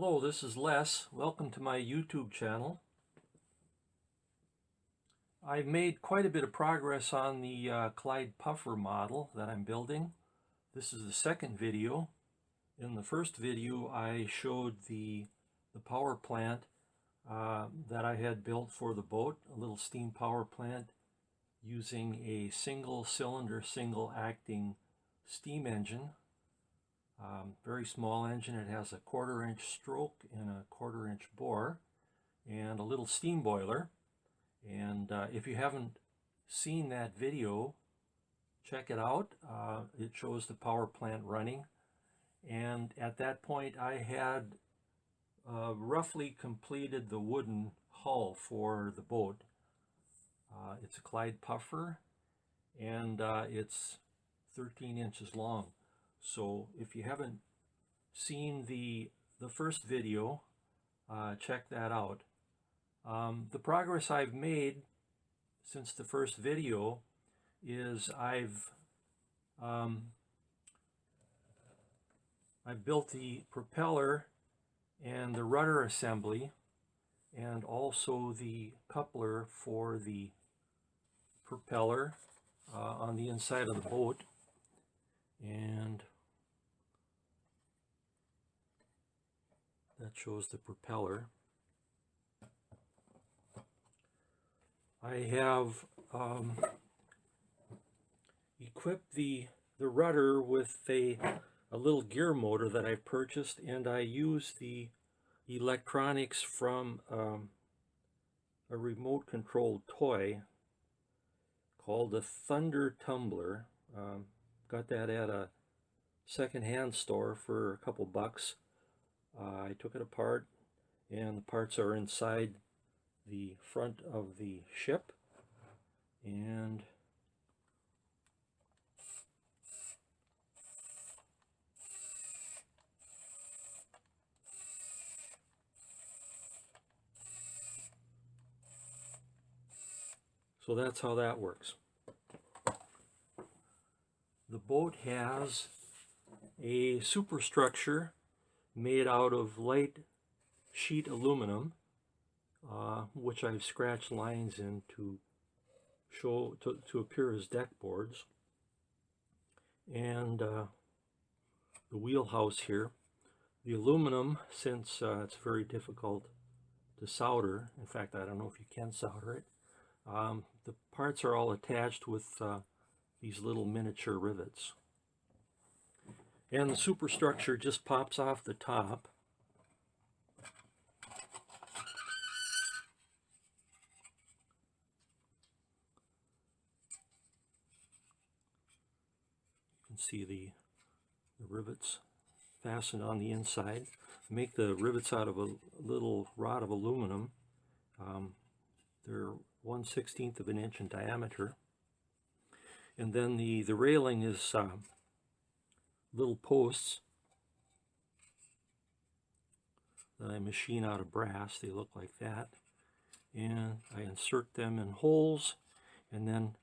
Hello, this is Les. Welcome to my YouTube channel. I've made quite a bit of progress on the Clyde Puffer model that I'm building. This is the second video. In the first video I showed the power plant that I had built for the boat, a little steam power plant using a single cylinder, single acting steam engine. Very small engine. It has a 1/4 inch stroke and a 1/4 inch bore and a little steam boiler. And if you haven't seen that video, check it out. It shows the power plant running, and at that point I had roughly completed the wooden hull for the boat. It's a Clyde Puffer, and it's 13 inches long. So if you haven't seen the first video, check that out. The progress I've made since the first video is I've built the propeller and the rudder assembly, and also the coupler for the propeller on the inside of the boat. And that shows the propeller. I have equipped the rudder with a little gear motor that I've purchased, and I use the electronics from a remote controlled toy called the Thunder Tumbler. Got that at a second-hand store for a couple bucks. I took it apart, and the parts are inside the front of the ship. And so that's how that works. The boat has a superstructure made out of light sheet aluminum, which I've scratched lines in to show to appear as deck boards, and the wheelhouse here. The aluminum, since it's very difficult to solder, in fact I don't know if you can solder it, the parts are all attached with these little miniature rivets. And the superstructure just pops off the top. You can see the rivets fastened on the inside. Make the rivets out of a little rod of aluminum. They're 1/16 of an inch in diameter. And then the railing is little posts that I machine out of brass. They look like that. And I insert them in holes and then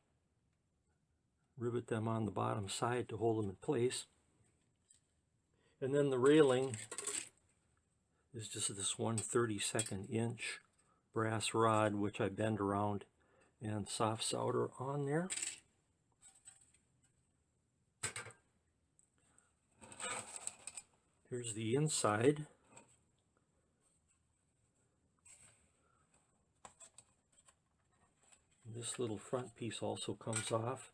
rivet them on the bottom side to hold them in place. And then the railing is just this 1/32 inch brass rod, which I bend around and soft solder on there. Here's the inside. This little front piece also comes off,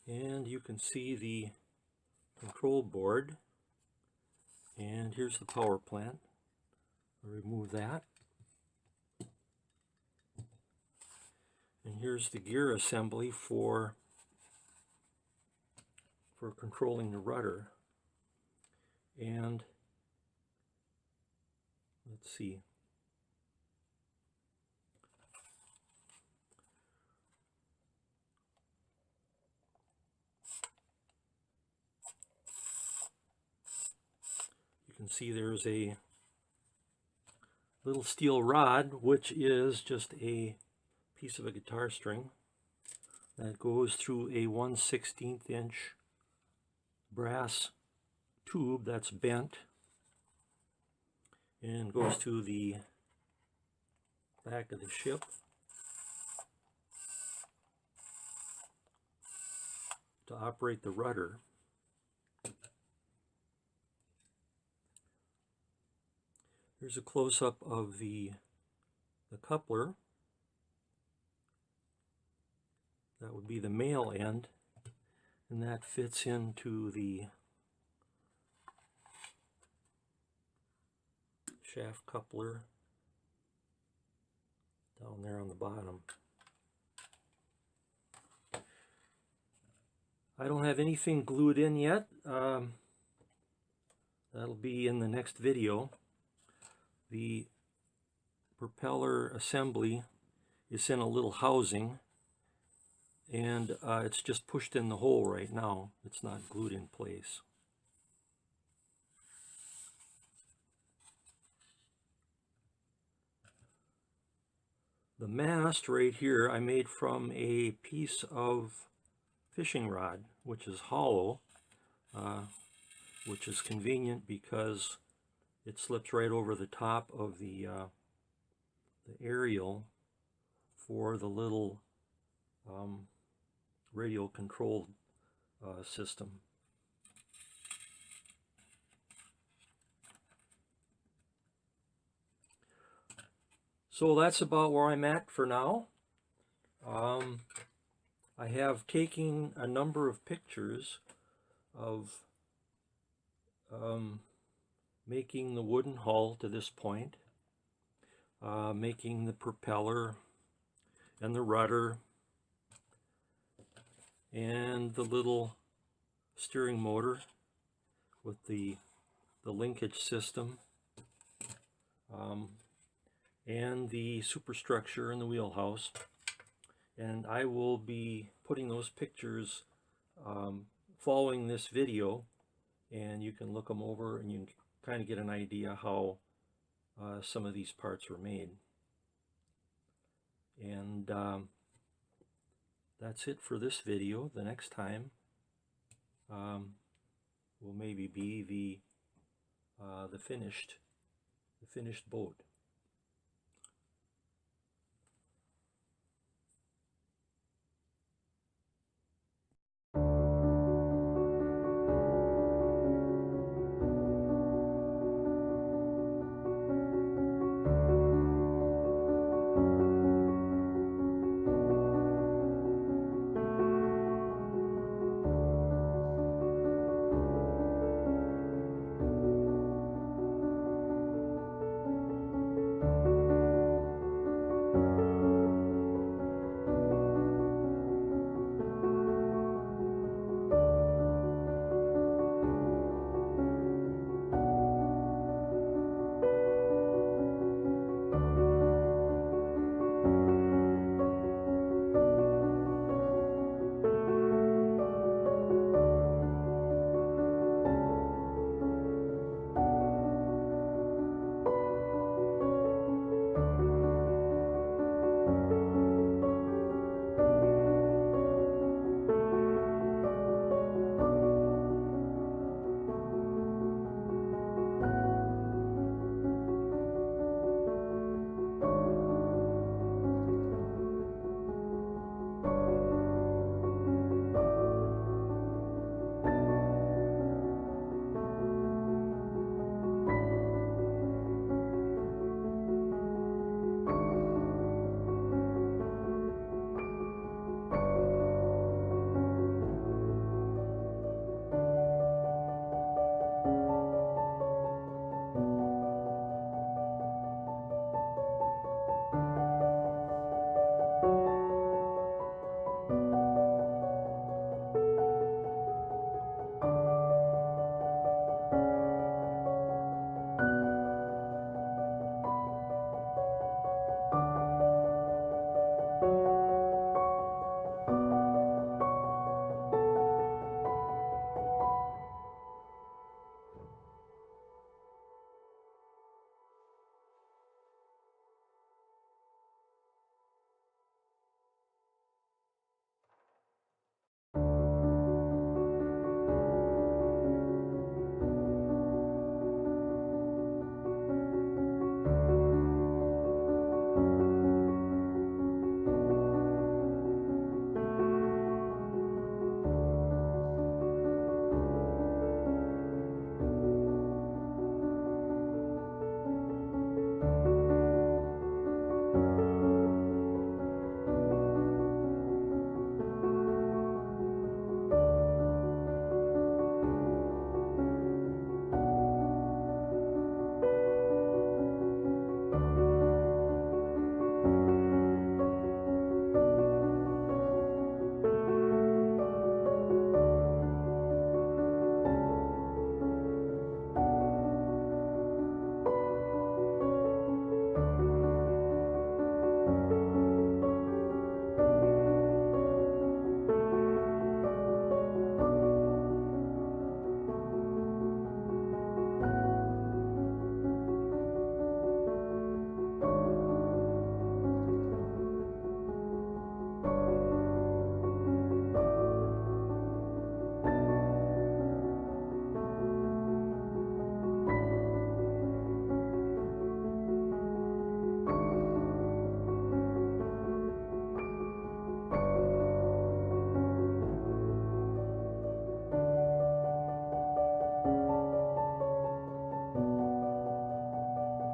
and you can see the control board. And here's the power plant. I'll remove that. And here's the gear assembly for controlling the rudder. And let's see. You can see there's a little steel rod, which is just a piece of a guitar string that goes through a 1/16 inch brass tube that's bent, and goes to the back of the ship to operate the rudder. Here's a close-up of the coupler. That would be the male end, and that fits into the shaft coupler down there on the bottom. I don't have anything glued in yet. That'll be in the next video. The propeller assembly is in a little housing, and it's just pushed in the hole right now. It's not glued in place. The mast right here I made from a piece of fishing rod, which is hollow, which is convenient because it slips right over the top of the aerial for the little radio controlled system. So that's about where I'm at for now. I have taken a number of pictures of making the wooden hull to this point, making the propeller and the rudder and the little steering motor with the linkage system, and the superstructure in the wheelhouse. And I will be putting those pictures following this video, and you can look them over and you can kind of get an idea how some of these parts were made. And that's it for this video. The next time will maybe be the finished boat.